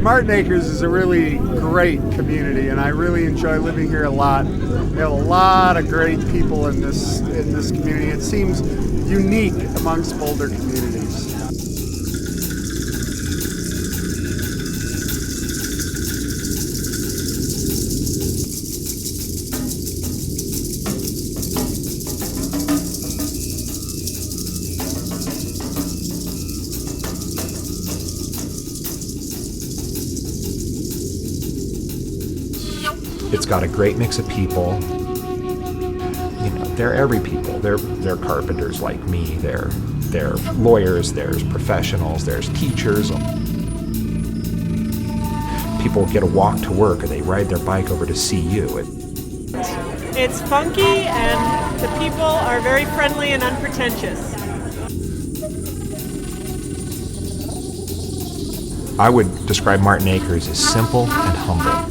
Martin Acres is a really great community, and I really enjoy living here a lot. We have a lot of great people in this community. It seems unique amongst Boulder communities. It's got a great mix of people. You know, they're every people. They're carpenters like me. They're lawyers. There's professionals. There's teachers. People get a walk to work, or they ride their bike over to see you. It's funky, and the people are very friendly and unpretentious. I would describe Martin Acres as simple and humble.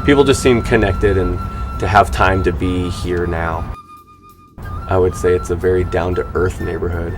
People just seem connected and to have time to be here now. I would say it's a very down-to-earth neighborhood.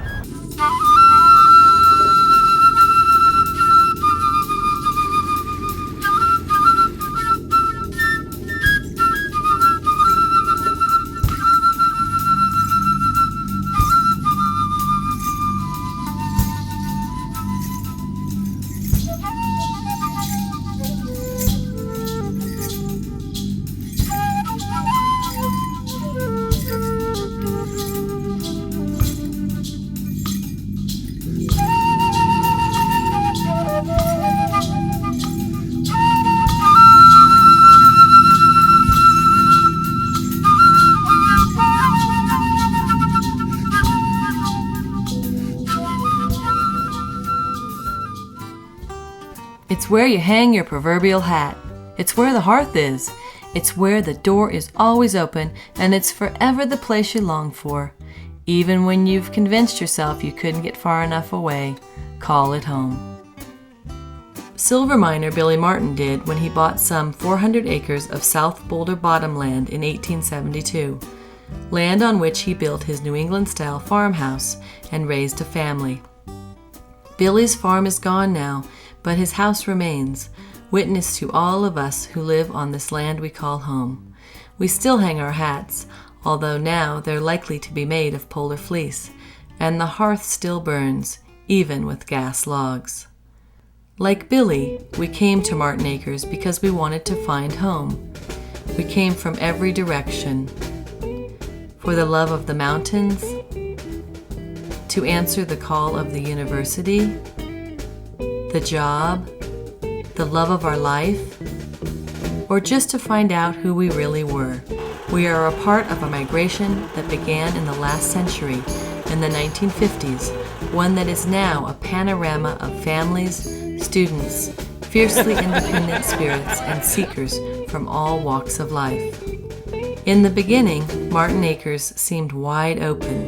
It's where you hang your proverbial hat. It's where the hearth is. It's where the door is always open, and it's forever the place you long for. Even when you've convinced yourself you couldn't get far enough away, call it home. Silver miner Billy Martin did when he bought some 400 acres of South Boulder bottomland in 1872, land on which he built his New England-style farmhouse and raised a family. Billy's farm is gone now, but his house remains, witness to all of us who live on this land we call home. We still hang our hats, although now they're likely to be made of polar fleece, and the hearth still burns, even with gas logs. Like Billy, we came to Martin Acres because we wanted to find home. We came from every direction. For the love of the mountains, to answer the call of the university, the job, the love of our life, or just to find out who we really were. We are a part of a migration that began in the last century, in the 1950s, one that is now a panorama of families, students, fiercely independent spirits, and seekers from all walks of life. In the beginning, Martin Acres seemed wide open.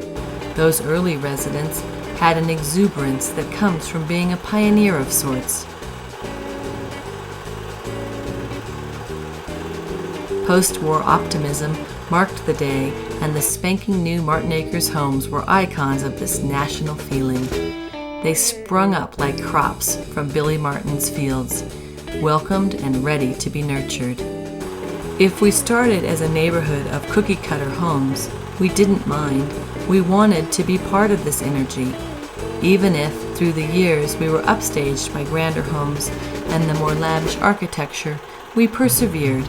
Those early residents had an exuberance that comes from being a pioneer of sorts. Post-war optimism marked the day, and the spanking new Martin Acres homes were icons of this national feeling. They sprung up like crops from Billy Martin's fields, welcomed and ready to be nurtured. If we started as a neighborhood of cookie-cutter homes, we didn't mind. We wanted to be part of this energy, even if, through the years, we were upstaged by grander homes and the more lavish architecture. We persevered,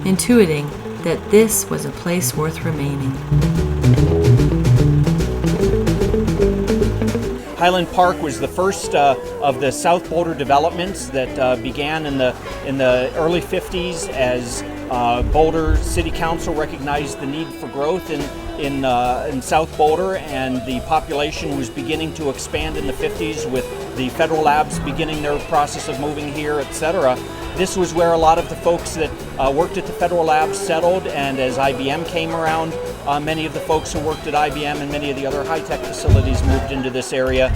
intuiting that this was a place worth remaining. Highland Park was the first of the South Boulder developments that began in the early 50s as Boulder City Council recognized the need for growth in South Boulder, and the population was beginning to expand in the 50s with the federal labs beginning their process of moving here, etc. This was where a lot of the folks that worked at the federal labs settled, and as IBM came around, many of the folks who worked at IBM and many of the other high-tech facilities moved into this area.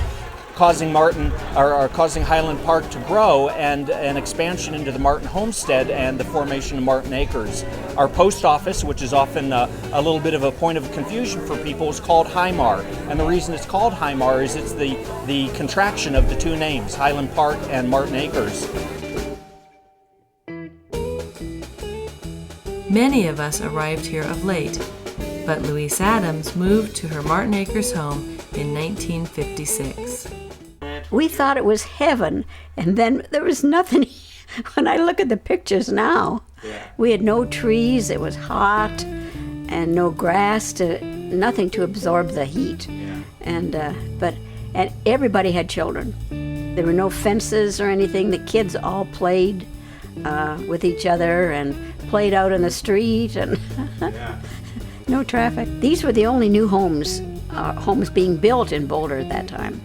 causing causing Highland Park to grow, and an expansion into the Martin Homestead and the formation of Martin Acres. Our post office, which is often a little bit of a point of confusion for people, is called Highmar, and the reason it's called Highmar is it's the contraction of the two names, Highland Park and Martin Acres. Many of us arrived here of late, but Louise Adams moved to her Martin Acres home in 1956. We thought it was heaven, and then there was nothing. When I look at the pictures now, we had no trees, it was hot, and no grass, nothing to absorb the heat. And everybody had children. There were no fences or anything. The kids all played with each other and played out in the street, and no traffic. These were the only new homes being built in Boulder at that time,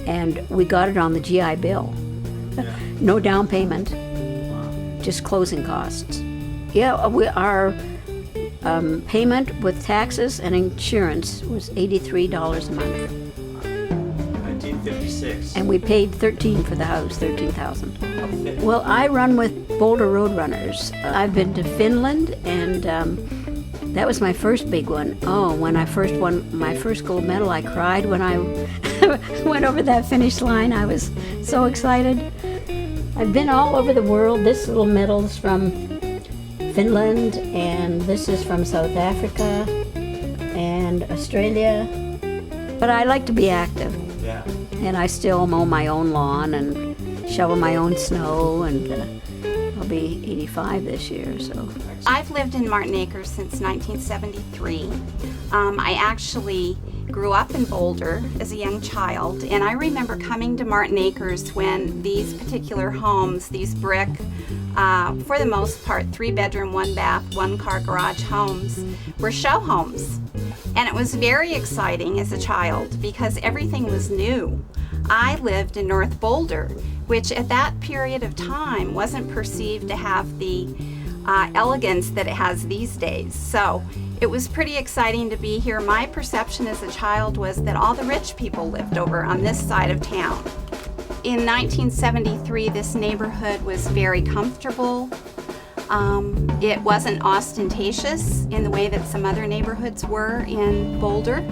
and we got it on the GI Bill. No down payment, just closing costs. Yeah, our payment with taxes and insurance was $83 a month. 1956. And we paid $13,000 for the house, $13,000. Well, I run with Boulder Road Runners. I've been to Finland, and that was my first big one. Oh, when I first won my first gold medal, I cried when I went over that finish line. I was so excited. I've been all over the world. This little medal's from Finland, and this is from South Africa and Australia. But I like to be active. Yeah. And I still mow my own lawn and shovel my own snow, and I'll be 85 this year, so. I've lived in Martin Acres since 1973. I actually grew up in Boulder as a young child, and I remember coming to Martin Acres when these particular homes, these brick, for the most part, 3-bedroom, 1-bath, 1-car garage homes, were show homes. And it was very exciting as a child because everything was new. I lived in North Boulder, which at that period of time wasn't perceived to have the elegance that it has these days. So it was pretty exciting to be here. My perception as a child was that all the rich people lived over on this side of town. In 1973, this neighborhood was very comfortable. It wasn't ostentatious in the way that some other neighborhoods were in Boulder.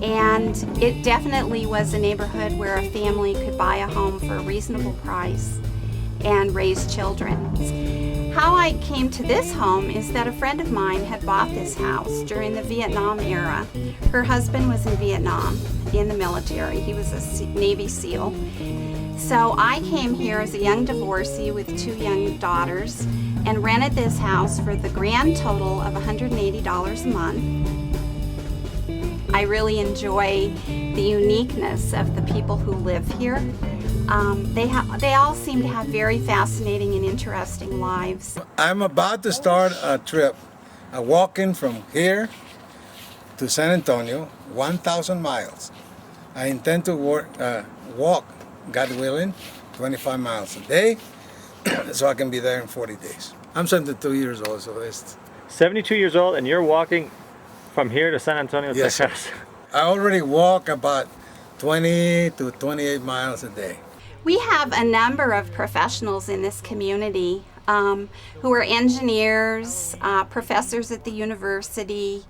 And it definitely was a neighborhood where a family could buy a home for a reasonable price and raise children. How I came to this home is that a friend of mine had bought this house during the Vietnam era. Her husband was in Vietnam in the military. He was a Navy SEAL. So I came here as a young divorcee with 2 young daughters and rented this house for the grand total of $180 a month. I really enjoy the uniqueness of the people who live here. They all seem to have very fascinating and interesting lives. I'm about to start a trip, walking from here to San Antonio, 1,000 miles. I intend to walk, God willing, 25 miles a day, so I can be there in 40 days. I'm 72 years old, so it's... 72 years old, and you're walking from here to San Antonio, Yes, Texas. sir. I already walk about 20 to 28 miles a day. We have a number of professionals in this community who are engineers, professors at the university,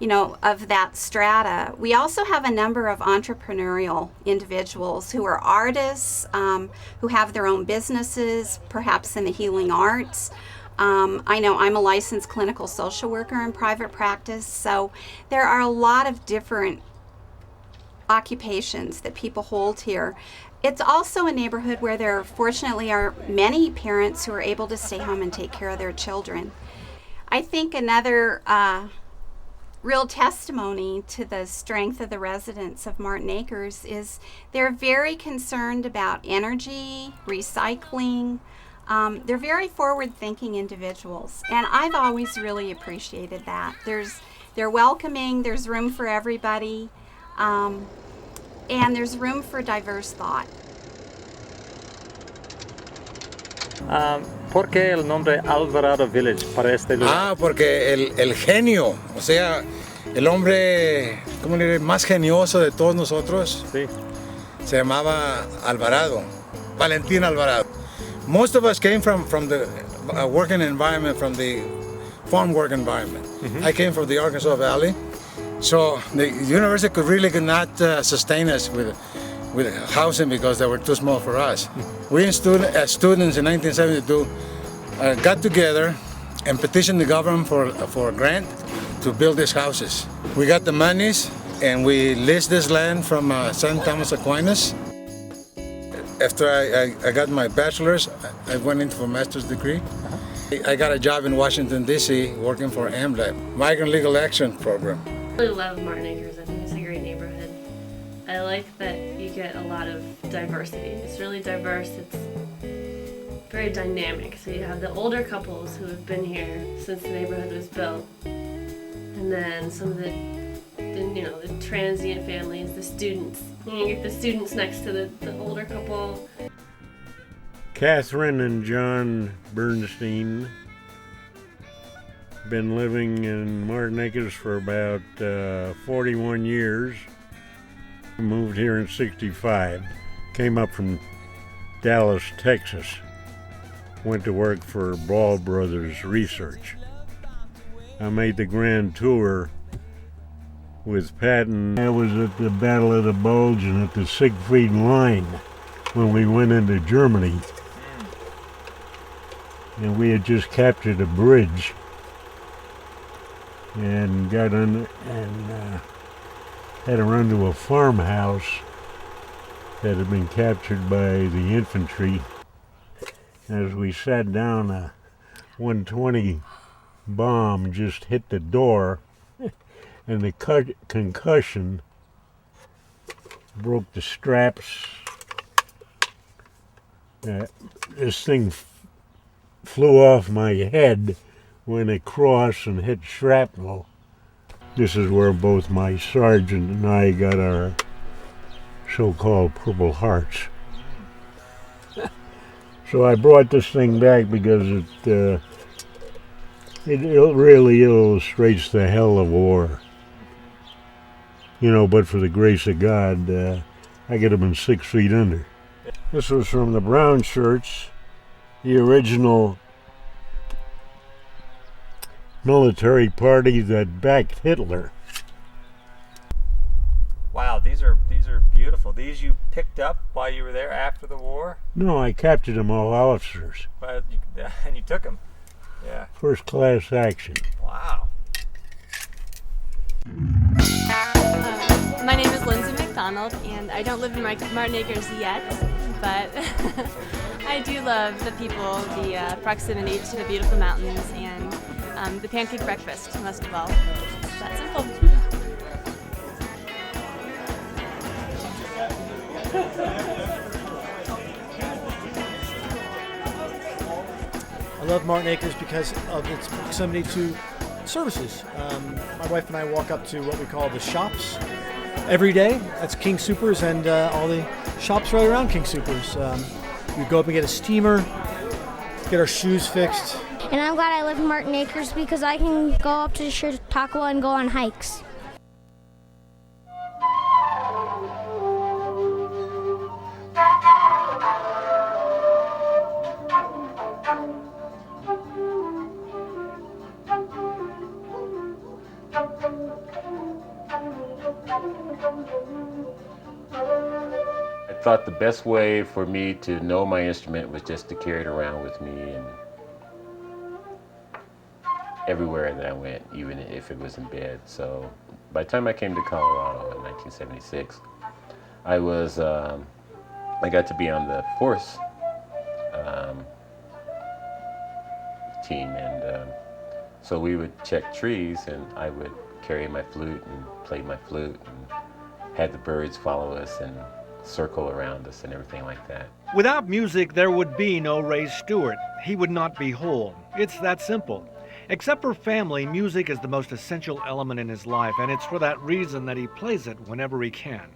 of that strata. We also have a number of entrepreneurial individuals who are artists, who have their own businesses, perhaps in the healing arts. I know I'm a licensed clinical social worker in private practice, so there are a lot of different occupations that people hold here. It's also a neighborhood where there fortunately are many parents who are able to stay home and take care of their children. I think another real testimony to the strength of the residents of Martin Acres is they're very concerned about energy, recycling. They're very forward-thinking individuals, and I've always really appreciated that. They're welcoming, there's room for everybody, and there's room for diverse thought. ¿Por qué el nombre Alvarado Village para este lugar? Porque el genio, o sea, el hombre, ¿cómo le diré?, más genioso de todos nosotros, Sí. Se llamaba Alvarado, Valentin Alvarado. Most of us came from the working environment, from the farm work environment. I came from the Arkansas Valley, so the university could not sustain us with housing because they were too small for us. We as students in 1972 got together and petitioned the government for a grant to build these houses. We got the monies and we leased this land from St. Thomas Aquinas. After I got my bachelor's, I went into a master's degree. I got a job in Washington, D.C. working for AMLAB, Migrant Legal Action Program. I really love Martin Acres. I think it's a great neighborhood. I like that you get a lot of diversity. It's really diverse. It's very dynamic. So you have the older couples who have been here since the neighborhood was built, and then some of the transient families, the students. You get the students next to the older couple. Catherine and John Bernstein been living in Martin Acres for about 41 years. Moved here in '65. Came up from Dallas, Texas. Went to work for Ball Brothers Research. I made the grand tour with Patton. I was at the Battle of the Bulge and at the Siegfried Line when we went into Germany. And we had just captured a bridge and got on and had to run to a farmhouse that had been captured by the infantry. As we sat down, a 120 bomb just hit the door, and the concussion broke the straps. This thing flew off my head, went across and hit shrapnel. This is where both my sergeant and I got our so-called Purple Hearts. So I brought this thing back because it really illustrates the hell of war. But for the grace of God, I could have been 6 feet under. This was from the Brown Shirts, the original military party that backed Hitler. Wow, these are beautiful. These you picked up while you were there after the war? No, I captured them all officers. And you took them? Yeah. First class action. Wow. My name is Lindsay McDonald, and I don't live in Martin Acres yet, but I do love the people, the proximity to the beautiful mountains, and the pancake breakfast, most of all. That's simple. I love Martin Acres because of its proximity to services. My wife and I walk up to what we call the shops every day. That's King Soopers and all the shops right around King Soopers. We go up and get a steamer, get our shoes fixed. And I'm glad I live in Martin Acres because I can go up to Chautauqua and go on hikes. I thought the best way for me to know my instrument was just to carry it around with me and everywhere that I went, even if it was in bed. So by the time I came to Colorado in 1976, I got to be on the force team, and so we would check trees, and I would carry my flute and play my flute and had the birds follow us and circle around us and everything like that. Without music, there would be no Ray Stewart. He would not be whole. It's that simple. Except for family, music is the most essential element in his life, and it's for that reason that he plays it whenever he can.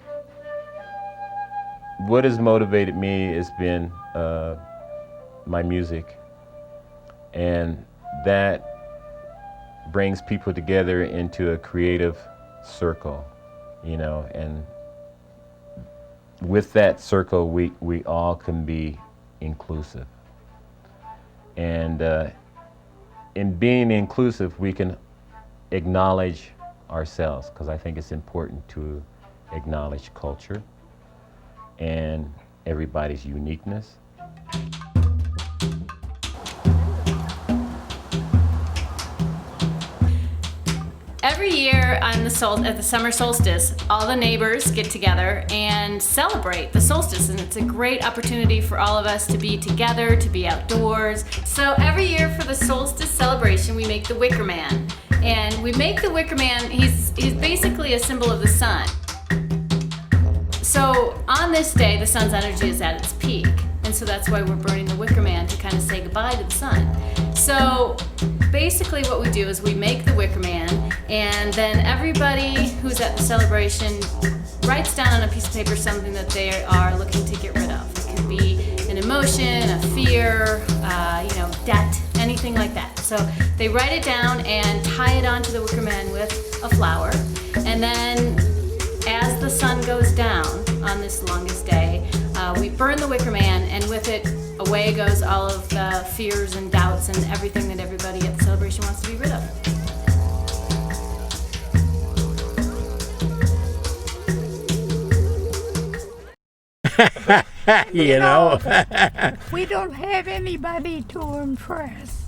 What has motivated me has been my music, and that brings people together into a creative circle, and with that circle, we all can be inclusive. And in being inclusive, we can acknowledge ourselves, because I think it's important to acknowledge culture and everybody's uniqueness. Every year at the summer solstice, all the neighbors get together and celebrate the solstice, and it's a great opportunity for all of us to be together, to be outdoors. So every year for the solstice celebration, we make the Wicker Man. And we make the Wicker Man, he's basically a symbol of the sun. So on this day, the sun's energy is at its peak. And so that's why we're burning the Wicker Man, to kind of say goodbye to the sun. So basically what we do is we make the Wicker Man, and then everybody who's at the celebration writes down on a piece of paper something that they are looking to get rid of. It could be an emotion, a fear, debt, anything like that. So they write it down and tie it onto the Wicker Man with a flower. And then as the sun goes down on this longest day, we burn the Wicker Man, and with it, away goes all of the fears and doubts and everything that everybody at the celebration wants to be rid of. You know. We don't have anybody to impress.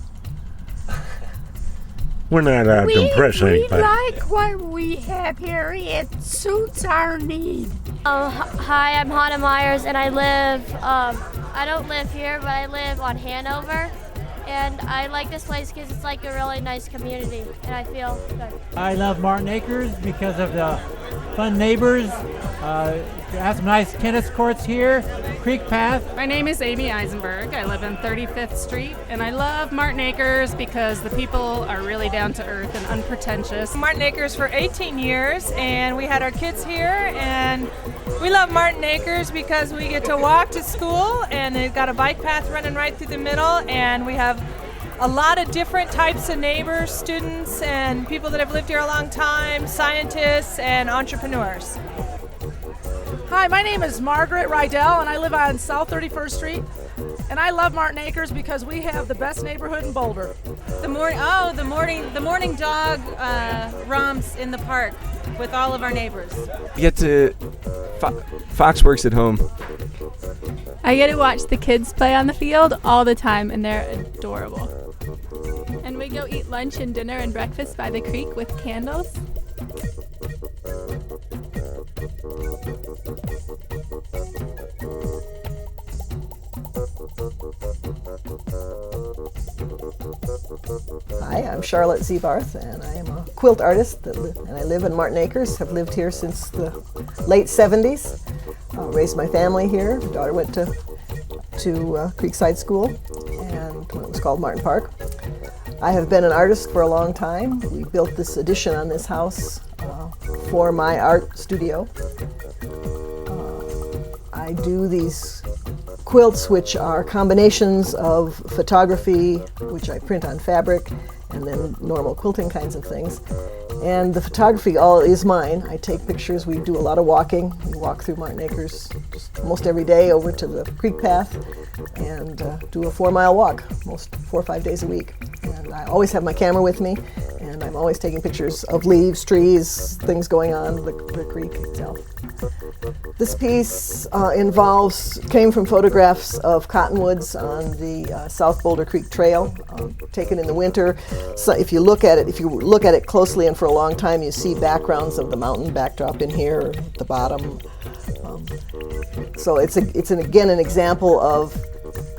We're not out to impress We anybody. like what we have here. It suits our need. Hi, I'm Hannah Myers, and I live, I don't live here, but I live on Hanover. And I like this place because it's like a really nice community, and I feel good. I love Martin Acres because of the fun neighbors. Have some nice tennis courts here, creek path. My name is Amy Eisenberg. I live on 35th Street, and I love Martin Acres because the people are really down to earth and unpretentious. Martin Acres for 18 years, and we had our kids here, and we love Martin Acres because we get to walk to school, and they've got a bike path running right through the middle, and we have a lot of different types of neighbors, students, and people that have lived here a long time, scientists, and entrepreneurs. Hi, my name is Margaret Rydell, and I live on South 31st Street. And I love Martin Acres because we have the best neighborhood in Boulder. The morning dog romps in the park with all of our neighbors. You get to Fox works at home. I get to watch the kids play on the field all the time, and they're adorable. And we go eat lunch and dinner and breakfast by the creek with candles. Hi, I'm Charlotte Zebarth, and I am a quilt artist, and I live in Martin Acres. Have lived here since the late 70s. Raised my family here. My daughter went to Creekside School, and when it was called Martin Park. I have been an artist for a long time. We built this addition on this house for my art studio. I do these quilts, which are combinations of photography, which I print on fabric, and then normal quilting kinds of things. And the photography all is mine. I take pictures. We do a lot of walking. We walk through Martin Acres just almost every day over to the creek path and do a 4-mile walk, most 4 or 5 days a week. And I always have my camera with me, and I'm always taking pictures of leaves, trees, things going on, the creek itself. This piece came from photographs of cottonwoods on the South Boulder Creek Trail, taken in the winter. So if you look at it closely and for a long time, you see backgrounds of the mountain backdrop in here at the bottom. So it's again an example of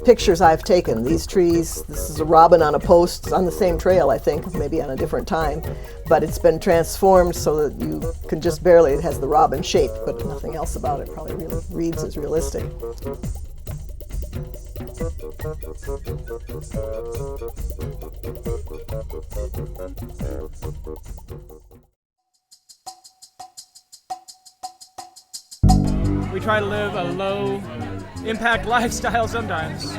pictures I've taken. These trees, this is a robin on a post, it's on the same trail, I think, maybe on a different time, but it's been transformed so that you can just barely, it has the robin shape, but nothing else about it probably really reads as realistic. We try to live a low impact lifestyle sometimes.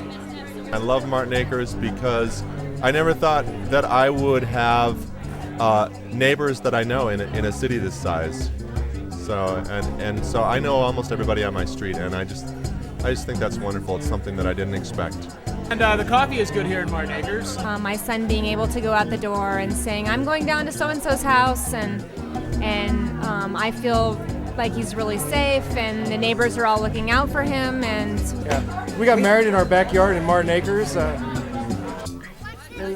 I love Martin Acres because I never thought that I would have neighbors that I know in a city this size. So and so I know almost everybody on my street, and I just think that's wonderful. It's something that I didn't expect. And the coffee is good here in Martin Acres. My son being able to go out the door and saying, "I'm going down to so-and-so's house," and I feel like he's really safe, and the neighbors are all looking out for him. And yeah, we got married in our backyard in Martin Acres. And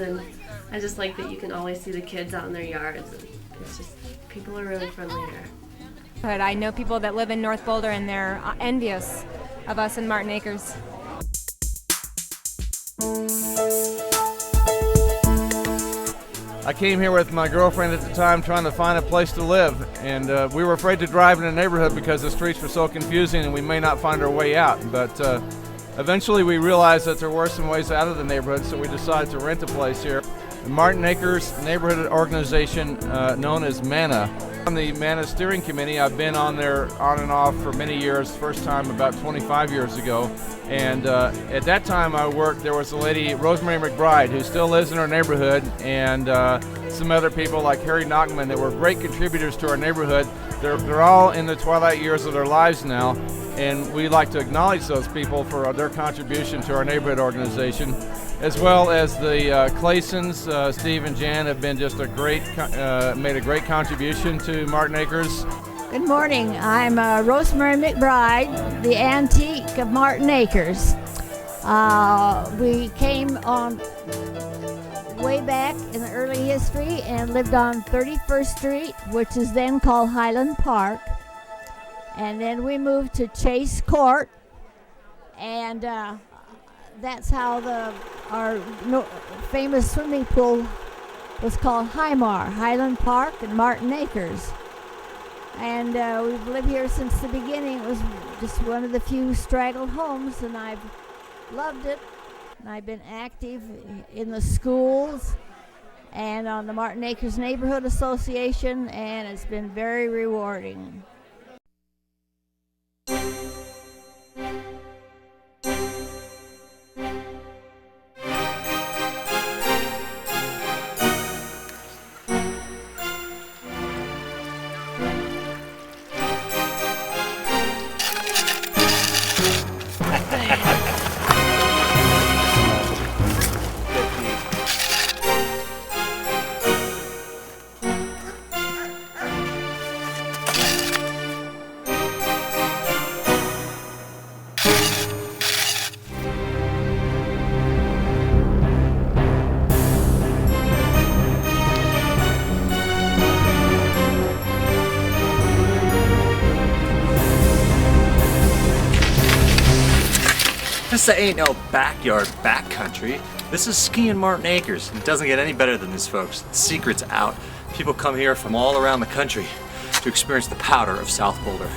then I just like that you can always see the kids out in their yards. And it's just, people are really friendly here. But I know people that live in North Boulder, and they're envious of us in Martin Acres. I came here with my girlfriend at the time trying to find a place to live, and we were afraid to drive in the neighborhood because the streets were so confusing and we may not find our way out. But eventually we realized that there were some ways out of the neighborhood, so we decided to rent a place here. The Martin Acres neighborhood organization known as MANA. On the MANA steering committee, I've been on there on and off for many years, first time about 25 years ago. And at that time there was a lady, Rosemary McBride, who still lives in our neighborhood, and some other people like Harry Knockman that were great contributors to our neighborhood. They're all in the twilight years of their lives now, and we like to acknowledge those people for their contribution to our neighborhood organization, as well as the Claysons. Steve and Jan have been just made a great contribution to Martin Acres. Good morning. I'm Rosemary McBride, the antique of Martin Acres. We came on way back in the early history and lived on 31st Street, which is then called Highland Park. And then we moved to Chase Court, and that's how our famous swimming pool was called Highmar, Highland Park and Martin Acres. And we've lived here since the beginning. It was just one of the few straggled homes, and I've loved it. And I've been active in the schools and on the Martin Acres Neighborhood Association, and it's been very rewarding. This ain't no backyard backcountry. This is skiing Martin Acres. It doesn't get any better than this, folks. The secret's out. People come here from all around the country to experience the powder of South Boulder.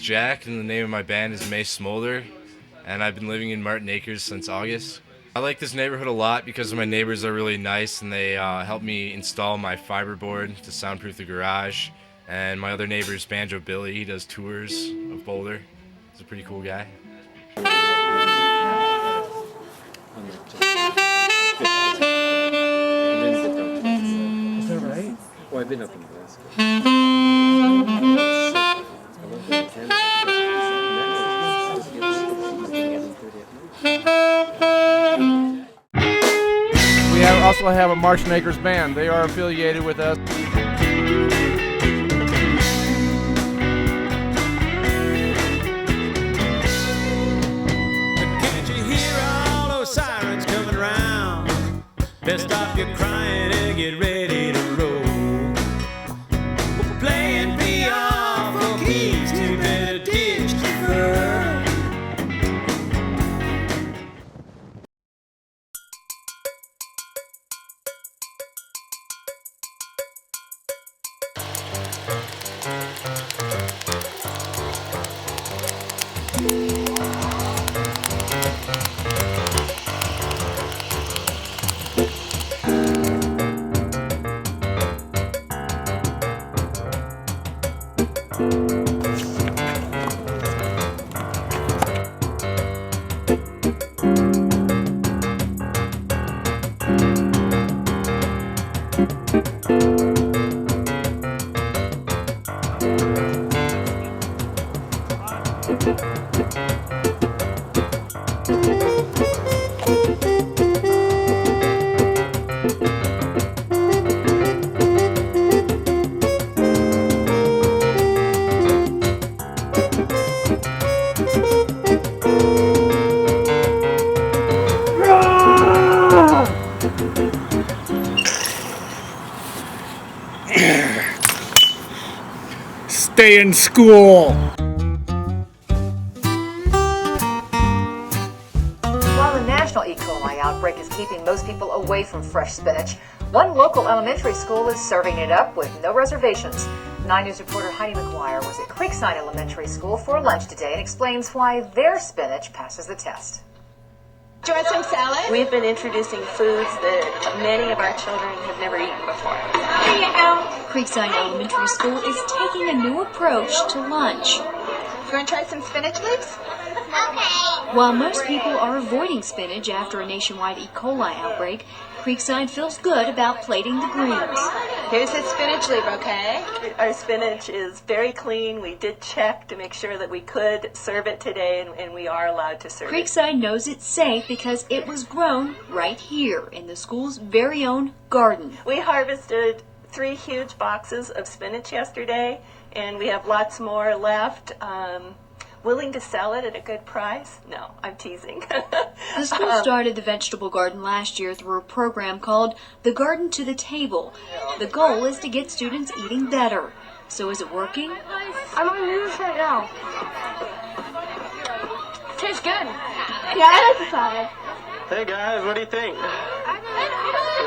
Jack, and the name of my band is May Smolder, and I've been living in Martin Acres since August. I like this neighborhood a lot because my neighbors are really nice, and they helped me install my fiberboard to soundproof the garage. And my other neighbor is Banjo Billy. He does tours of Boulder. He's a pretty cool guy. Is that right? Well, I've been up in Alaska. also have a Marching Acres band. They are affiliated with us. Can't you hear all those sirens coming around? Best stop your crying and get ready to roll. We're playing beyond for keys to better ditch to fur. Stay in school. While the national E. coli outbreak is keeping most people away from fresh spinach, one local elementary school is serving it up with no reservations. 9 News reporter Heidi McGuire was at Creekside Elementary School for lunch today and explains why their spinach passes the test. Do you want some salad? We've been introducing foods that many of our children have never eaten before. Here you go. Creekside Elementary School is taking a new approach to lunch. You want to try some spinach leaves? Okay. While most people are avoiding spinach after a nationwide E. coli outbreak, Creekside feels good about plating the greens. Here's the spinach leaf, okay? Our spinach is very clean. We did check to make sure that we could serve it today, and we are allowed to serve it. Creekside knows it's safe because it was grown right here in the school's very own garden. We harvested 3 huge boxes of spinach yesterday, and we have lots more left. Willing to sell it at a good price? No, I'm teasing. The school started the vegetable garden last year through a program called The Garden to the Table. The goal is to get students eating better. So is it working? I'm on news right now. Tastes good. Yeah, I like the salad. Hey guys, what do you think?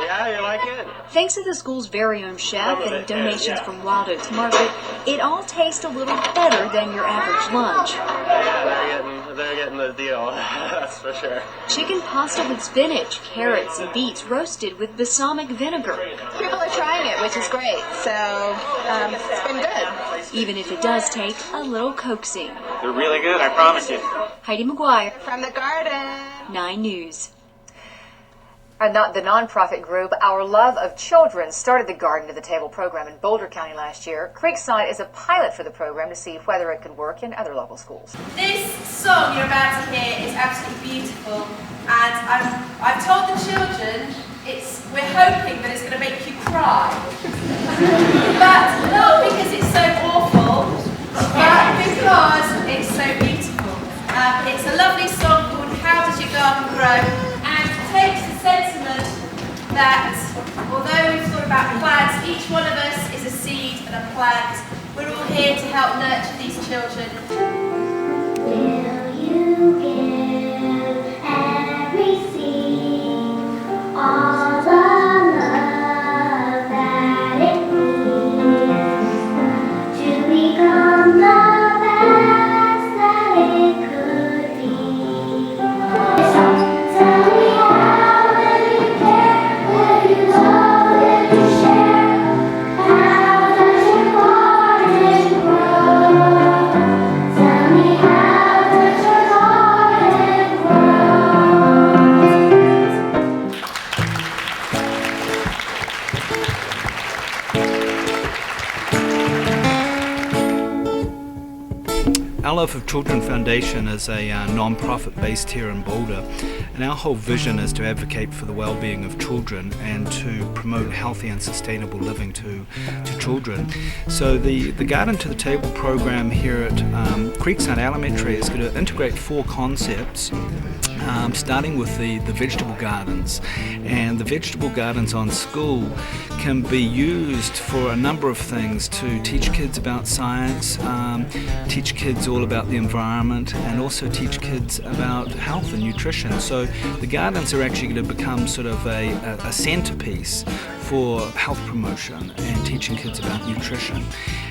Yeah, you like it? Thanks to the school's very own chef and donations from Wild Oats Market, it all tastes a little better than your average lunch. Yeah, they're getting the deal, that's for sure. Chicken pasta with spinach, carrots, and beets roasted with balsamic vinegar. People are trying it, which is great, so it's been good. Even if it does take a little coaxing. They're really good, I promise you. Heidi McGuire. From the garden. 9 News. The nonprofit group Our Love of Children started the Garden to the Table program in Boulder County last year. Creekside is a pilot for the program to see whether it could work in other local schools. This song you're about to hear is absolutely beautiful, and I've told the children we're hoping that it's going to make you cry. But not because it's so awful, but because it's so beautiful. It's a lovely song called How Does Your Garden Grow? And it takes the sentiment that although we've thought about plants, each one of us is a seed and a plant. We're all here to help nurture these children. Will you give every seed all the love that it needs to become the best that it could be? Tell me how, will you care, will you love, will you share? How does your garden grow? Love of Children Foundation is a non-profit based here in Boulder, and our whole vision is to advocate for the well-being of children and to promote healthy and sustainable living to children. So the Garden to the Table program here at Creekside Elementary is going to integrate 4 concepts. Starting with the vegetable gardens, and the vegetable gardens on school can be used for a number of things: to teach kids about science, teach kids all about the environment, and also teach kids about health and nutrition. So the gardens are actually going to become sort of a centerpiece for health promotion and teaching kids about nutrition.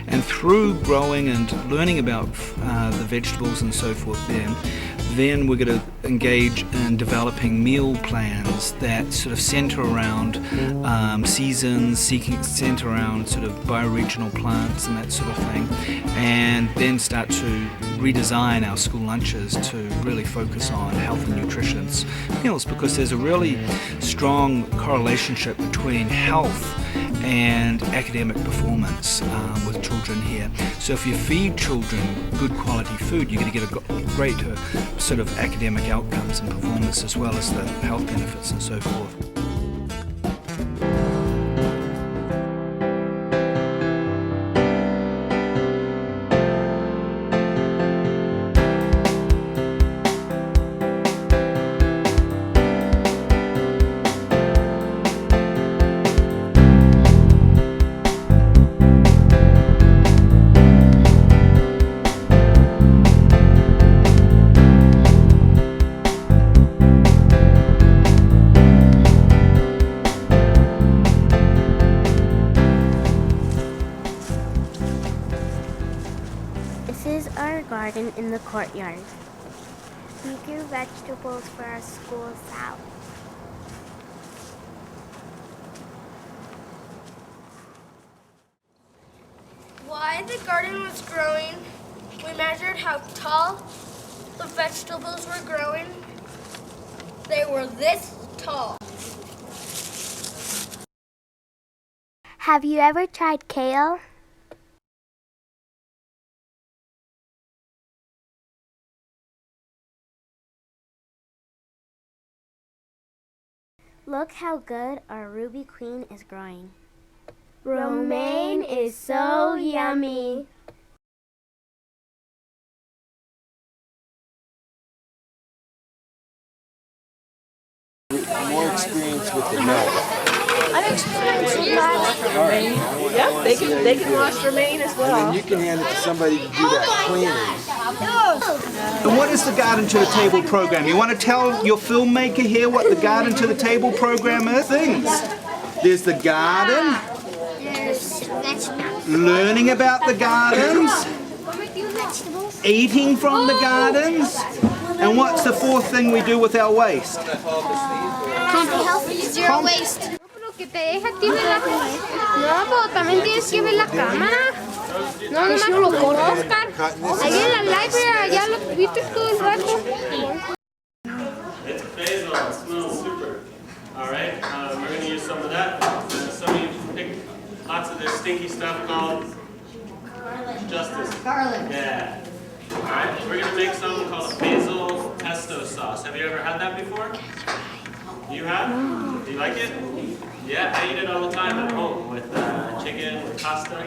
And through growing and learning about the vegetables and so forth, then we're going to engage in developing meal plans that sort of center around seasons, center around sort of bioregional plants and that sort of thing, and then start to redesign our school lunches to really focus on health and nutritious meals, because there's a really strong correlation between health and academic performance with children here. So if you feed children good quality food, you're going to get a great sort of academic outcomes and performance, as well as the health benefits and so forth. This is our garden in the courtyard. We grew vegetables for our school salad. While the garden was growing, we measured how tall the vegetables were growing. They were this tall. Have you ever tried kale? Look how good our Ruby Queen is growing. Romaine is so yummy. More experience with the milk. I've experienced romaine. Yep, they can wash romaine as well. And then you can hand it to somebody to do that cleaning. And what is the Garden to the Table program? You want to tell your filmmaker here what the Garden to the Table program is? Things. There's the garden. There's vegetables. Learning about the gardens. Vegetables. Eating from the gardens. And what's the 4th thing we do with our waste? Healthy. Zero waste. Que te deja tiene la... No, pero también tienes que ver la cámara. No, nomás como Oscar. Ahí en la library, ya lo viste todo el rato. It's basil. It smells super. All right, we're going to use some of that. Some of you pick lots of this stinky stuff called Justice. Garlic. Yeah. All right, we're going to make something called a basil pesto sauce. Have you ever had that before? You have? Do you like it? Yeah, I eat it all the time at home with chicken, with pasta.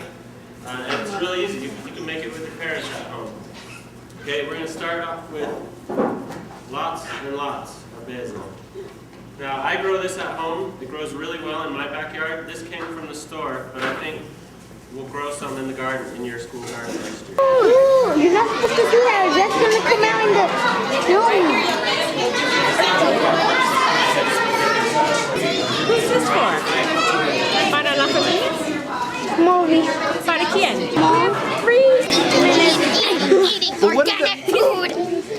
And it's really easy. You can make it with your parents at home. Okay, we're going to start off with lots and lots of basil. Now, I grow this at home. It grows really well in my backyard. This came from the store, but I think we'll grow some in the garden, in your school garden next year. Ooh, you're not supposed to do that. That's going to come out in the... Who's this for? ¿Para la familia? Movie. ¿Para quién? Well,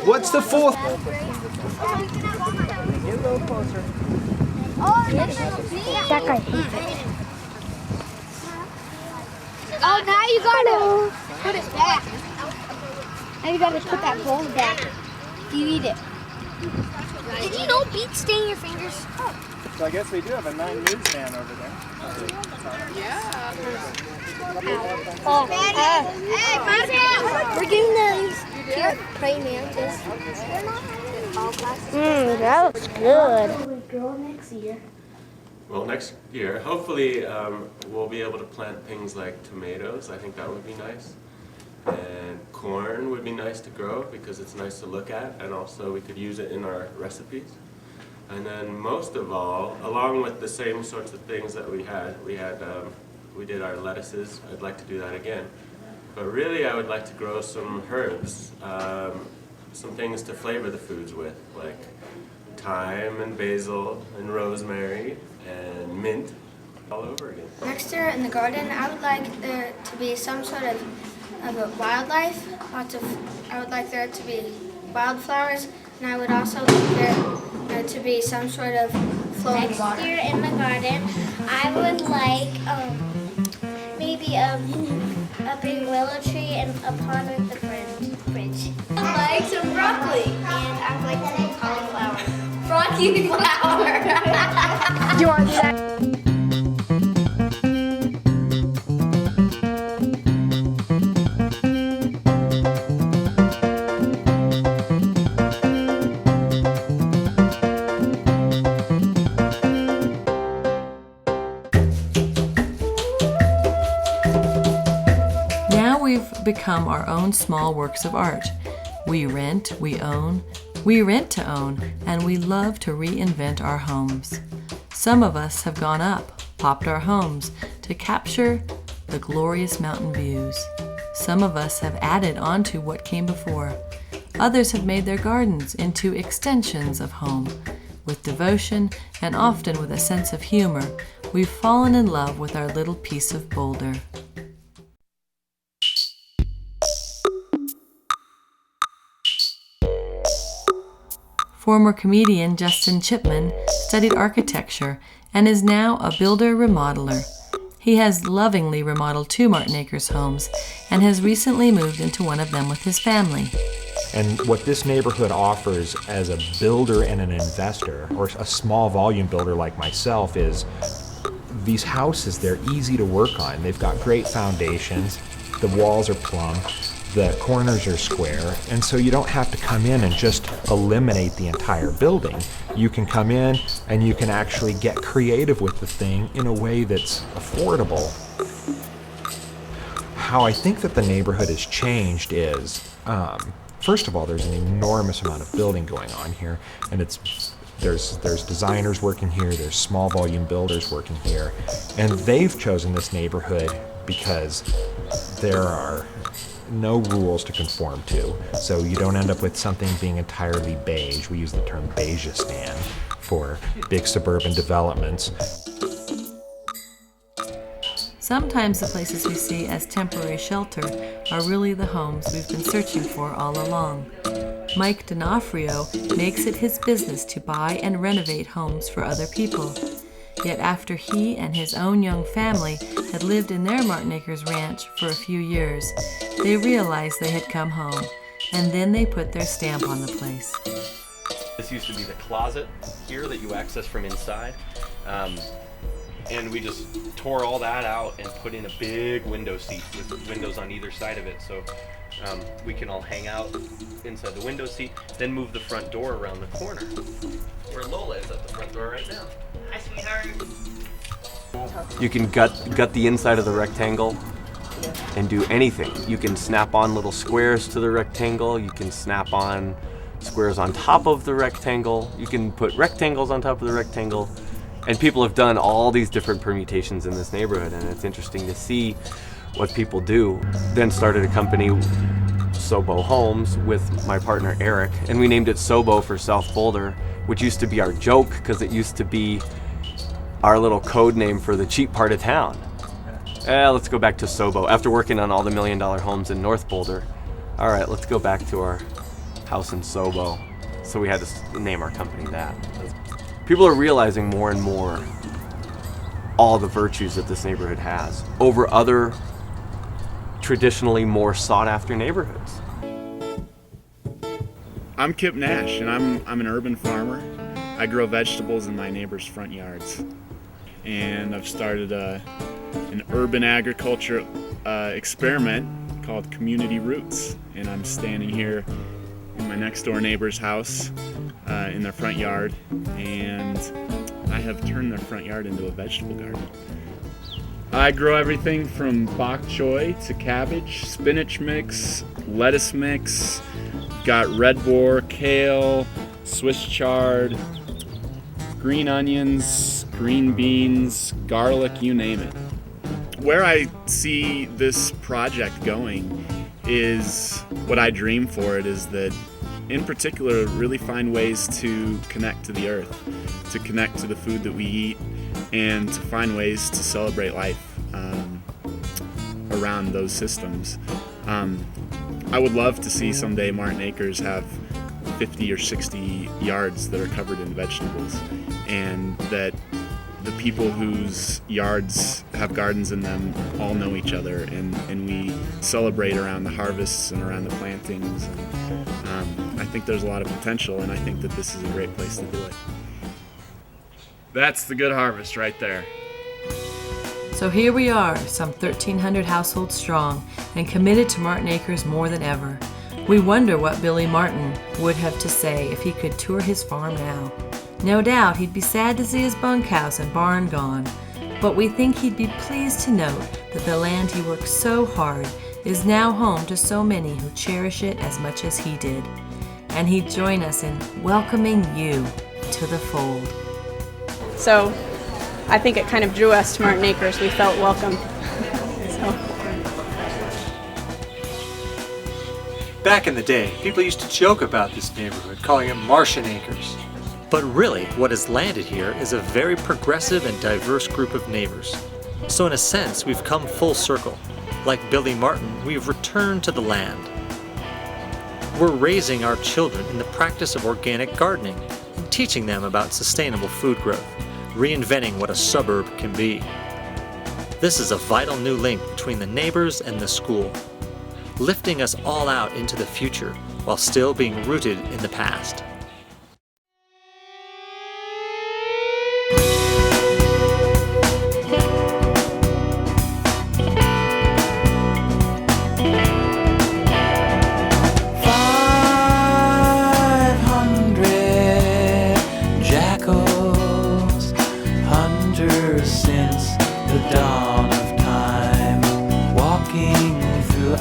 what's the 4th? Get a little closer. That guy hates it. Oh, now you gotta put it back. Now you gotta put that bowl back. You eat it. Did you know beets stain your fingers? So I guess we do have a 9 news man over there. Yeah. Oh, hey, Marco, we're getting those. cute praying mantis. That looks good. We grow next year. Well, next year, hopefully, we'll be able to plant things like tomatoes. I think that would be nice. And corn would be nice to grow because it's nice to look at, and also we could use it in our recipes. And then most of all, along with the same sorts of things that we did our lettuces. I'd like to do that again. But really, I would like to grow some herbs, some things to flavor the foods with, like thyme and basil and rosemary and mint all over again. Next year in the garden, I would like there to be some sort of a wildlife. I would like there to be wildflowers, and I would also like there to be some sort of flowing water. Next year in the garden, I would like maybe a big willow tree and a pond with the fridge. I like some broccoli, and I would like some cauliflower. Broccoli flower. Do you want that? We've become our own small works of art. We rent, we own, we rent to own, and we love to reinvent our homes. Some of us have gone up, popped our homes to capture the glorious mountain views. Some of us have added onto what came before. Others have made their gardens into extensions of home. With devotion and often with a sense of humor, we've fallen in love with our little piece of Boulder. Former comedian Justin Chipman studied architecture and is now a builder-remodeler. He has lovingly remodeled 2 Martin Acres homes and has recently moved into one of them with his family. And what this neighborhood offers as a builder and an investor, or a small volume builder like myself, is these houses, they're easy to work on. They've got great foundations, the walls are plumb, the corners are square, and so you don't have to come in and just eliminate the entire building. You can come in and you can actually get creative with the thing in a way that's affordable. How I think that the neighborhood has changed is, first of all, there's an enormous amount of building going on here, and there's designers working here, there's small volume builders working here, and they've chosen this neighborhood because there are no rules to conform to, so you don't end up with something being entirely beige. We use the term Beigistan for big suburban developments. Sometimes the places we see as temporary shelter are really the homes we've been searching for all along. Mike D'Onofrio makes it his business to buy and renovate homes for other people. Yet after he and his own young family had lived in their Martin Acres ranch for a few years, they realized they had come home, and then they put their stamp on the place. This used to be the closet here that you access from inside, and we just tore all that out and put in a big window seat with windows on either side of it, so we can all hang out inside the window seat, then move the front door around the corner, where Lola is at the front door right now. Hi, sweetheart. You can gut the inside of the rectangle and do anything. You can snap on little squares to the rectangle. You can snap on squares on top of the rectangle. You can put rectangles on top of the rectangle. And people have done all these different permutations in this neighborhood, and it's interesting to see what people do. Then started a company, Sobo Homes, with my partner Eric, and we named it Sobo for South Boulder, which used to be our joke because it used to be our little code name for the cheap part of town. Let's go back to Sobo. After working on all the $1 million homes in North Boulder, all right, let's go back to our house in Sobo. So we had to name our company that. People are realizing more and more all the virtues that this neighborhood has over other traditionally more sought after neighborhoods. I'm Kip Nash, and I'm an urban farmer. I grow vegetables in my neighbors' front yards. And I've started an urban agriculture experiment called Community Roots, and I'm standing here in my next door neighbor's house in their front yard, and I have turned their front yard into a vegetable garden. I grow everything from bok choy to cabbage, spinach mix, lettuce mix, got red boar, kale, Swiss chard, green onions, green beans, garlic, you name it. Where I see this project going is what I dream for it is that, in particular, really find ways to connect to the earth, to connect to the food that we eat, and to find ways to celebrate life around those systems. I would love to see someday Martin Acres have 50 or 60 yards that are covered in vegetables, and that the people whose yards have gardens in them all know each other, and we celebrate around the harvests and around the plantings. And, I think there's a lot of potential, and I think that this is a great place to do it. That's the good harvest right there. So here we are, some 1,300 households strong, and committed to Martin Acres more than ever. We wonder what Billy Martin would have to say if he could tour his farm now. No doubt he'd be sad to see his bunkhouse and barn gone, but we think he'd be pleased to note that the land he worked so hard is now home to so many who cherish it as much as he did. And he'd join us in welcoming you to the fold. So I think it kind of drew us to Martin Acres. We felt welcome. Back in the day, people used to joke about this neighborhood, calling it Martian Acres. But really, what has landed here is a very progressive and diverse group of neighbors. So in a sense, we've come full circle. Like Billy Martin, we've returned to the land. We're raising our children in the practice of organic gardening and teaching them about sustainable food growth, reinventing what a suburb can be. This is a vital new link between the neighbors and the school, lifting us all out into the future while still being rooted in the past.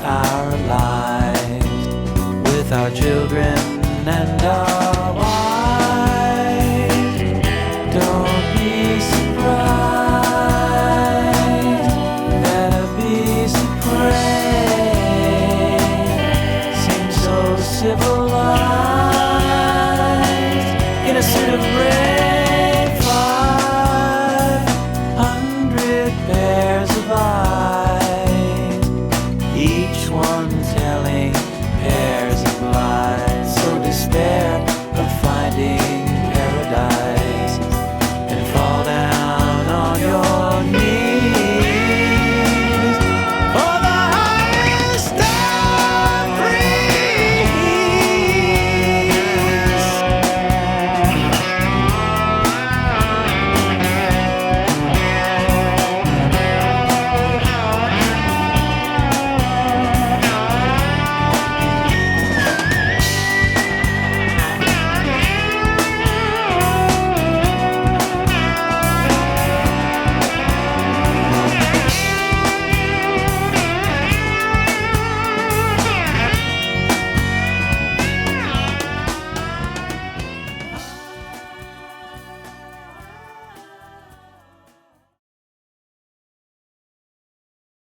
Our lives with our children.